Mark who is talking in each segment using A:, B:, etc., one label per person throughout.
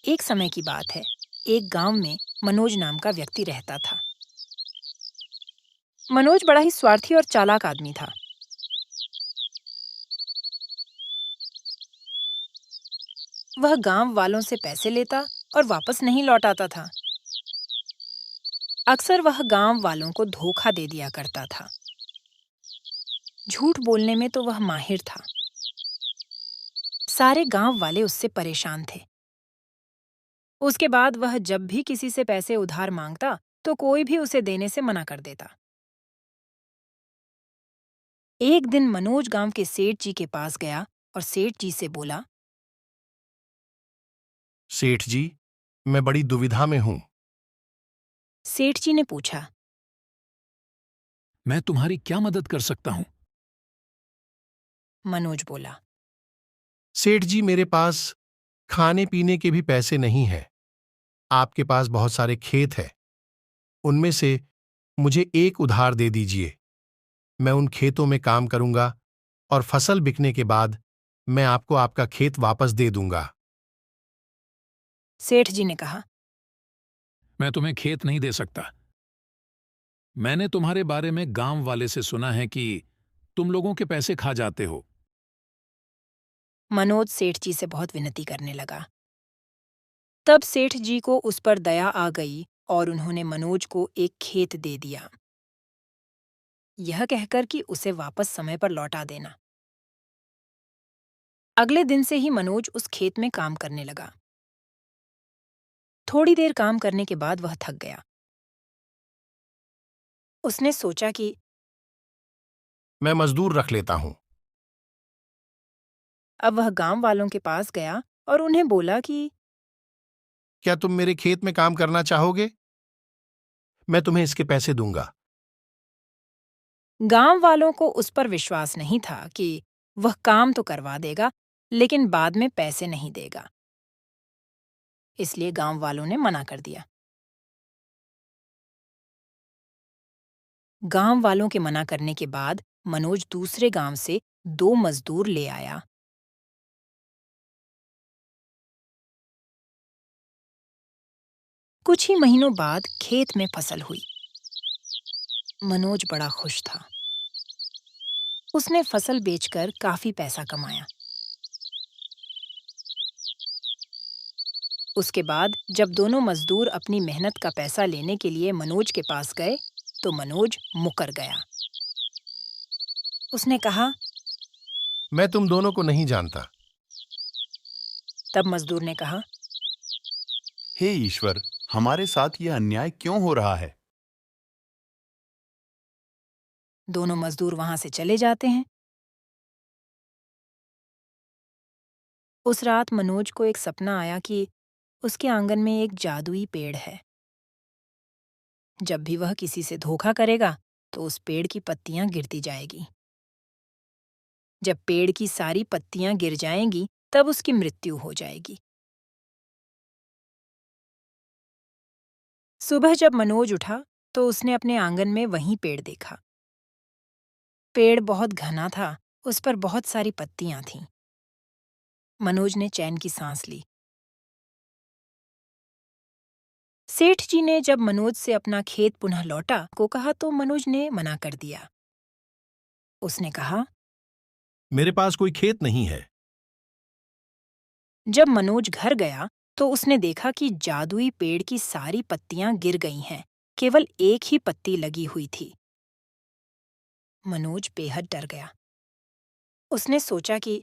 A: एक समय की बात है। एक गांव में मनोज नाम का व्यक्ति रहता था। मनोज बड़ा ही स्वार्थी और चालाक आदमी था। वह गांव वालों से पैसे लेता और वापस नहीं लौटाता था। अक्सर वह गांव वालों को धोखा दे दिया करता था। झूठ बोलने में तो वह माहिर था। सारे गांव वाले उससे परेशान थे। उसके बाद वह जब भी किसी से पैसे उधार मांगता तो कोई भी उसे देने से मना कर देता। एक दिन मनोज गांव के सेठ जी के पास गया और सेठ जी से बोला।
B: सेठ जी, मैं बड़ी दुविधा में हूं।
A: सेठ जी ने पूछा।
C: मैं तुम्हारी क्या मदद कर सकता हूं?
A: मनोज बोला।
B: सेठ जी, मेरे पास खाने पीने के भी पैसे नहीं हैं। आपके पास बहुत सारे खेत हैं। उनमें से मुझे एक उधार दे दीजिए। मैं उन खेतों में काम करूंगा और फसल बिकने के बाद मैं आपको आपका खेत वापस दे दूंगा।
A: सेठ जी ने कहा।
C: मैं तुम्हें खेत नहीं दे सकता। मैंने तुम्हारे बारे में गांव वाले से सुना है कि तुम लोगों के पैसे खा जाते हो।
A: मनोज सेठ जी से बहुत विनती करने लगा। तब सेठ जी को उस पर दया आ गई और उन्होंने मनोज को एक खेत दे दिया, यह कहकर कि उसे वापस समय पर लौटा देना। अगले दिन से ही मनोज उस खेत में काम करने लगा। थोड़ी देर काम करने के बाद वह थक गया। उसने सोचा कि
B: मैं मजदूर रख लेता हूं।
A: अब वह गांव वालों के पास गया और उन्हें बोला कि
B: क्या तुम मेरे खेत में काम करना चाहोगे? मैं तुम्हें इसके पैसे दूंगा।
A: गांव वालों को उस पर विश्वास नहीं था कि वह काम तो करवा देगा, लेकिन बाद में पैसे नहीं देगा। इसलिए गांव वालों ने मना कर दिया। गांव वालों के मना करने के बाद मनोज दूसरे गांव से 2 मजदूर ले आया। कुछ ही महीनों बाद खेत में फसल हुई। मनोज बड़ा खुश था। उसने फसल बेचकर काफी पैसा कमाया। उसके बाद जब दोनों मजदूर अपनी मेहनत का पैसा लेने के लिए मनोज के पास गए तो मनोज मुकर गया। उसने कहा।
B: मैं तुम दोनों को नहीं जानता।
A: तब मजदूर ने कहा।
D: हे ईश्वर, हमारे साथ यह अन्याय क्यों हो रहा है?
A: दोनों मजदूर वहां से चले जाते हैं। उस रात मनोज को एक सपना आया कि उसके आंगन में एक जादुई पेड़ है। जब भी वह किसी से धोखा करेगा तो उस पेड़ की पत्तियां गिरती जाएगी। जब पेड़ की सारी पत्तियां गिर जाएंगी तब उसकी मृत्यु हो जाएगी। सुबह जब मनोज उठा तो उसने अपने आंगन में वही पेड़ देखा। पेड़ बहुत घना था, उस पर बहुत सारी पत्तियां थीं। मनोज ने चैन की सांस ली। सेठ जी ने जब मनोज से अपना खेत पुनः लौटा को कहा तो मनोज ने मना कर दिया। उसने कहा।
B: मेरे पास कोई खेत नहीं है।
A: जब मनोज घर गया तो उसने देखा कि जादुई पेड़ की सारी पत्तियां गिर गई हैं, केवल एक ही पत्ती लगी हुई थी। मनोज बेहद डर गया। उसने सोचा कि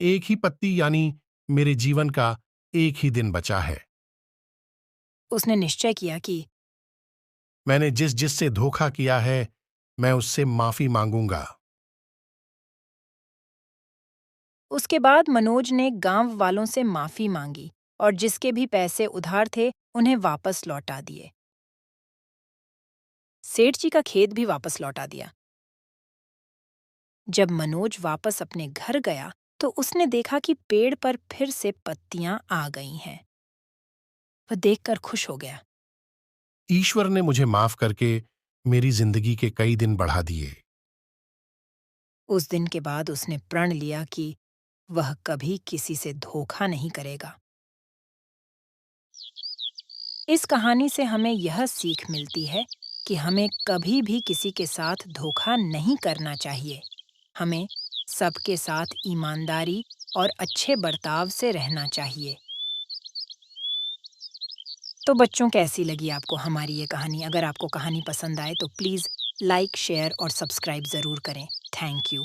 B: एक ही पत्ती यानी मेरे जीवन का एक ही दिन बचा है।
A: उसने निश्चय किया कि
B: मैंने जिस जिससे धोखा किया है मैं उससे माफी मांगूंगा।
A: उसके बाद मनोज ने गांव वालों से माफी मांगी और जिसके भी पैसे उधार थे उन्हें वापस लौटा दिए। सेठ जी का खेत भी वापस लौटा दिया। जब मनोज वापस अपने घर गया तो उसने देखा कि पेड़ पर फिर से पत्तियां आ गई हैं। वह देखकर खुश हो गया।
B: ईश्वर ने मुझे माफ करके मेरी जिंदगी के कई दिन बढ़ा दिए।
A: उस दिन के बाद उसने प्रण लिया कि वह कभी किसी से धोखा नहीं करेगा। इस कहानी से हमें यह सीख मिलती है कि हमें कभी भी किसी के साथ धोखा नहीं करना चाहिए। हमें सबके साथ ईमानदारी और अच्छे बर्ताव से रहना चाहिए। तो बच्चों, कैसी लगी आपको हमारी ये कहानी? अगर आपको कहानी पसंद आए तो प्लीज़ लाइक, शेयर और सब्सक्राइब ज़रूर करें। Thank you.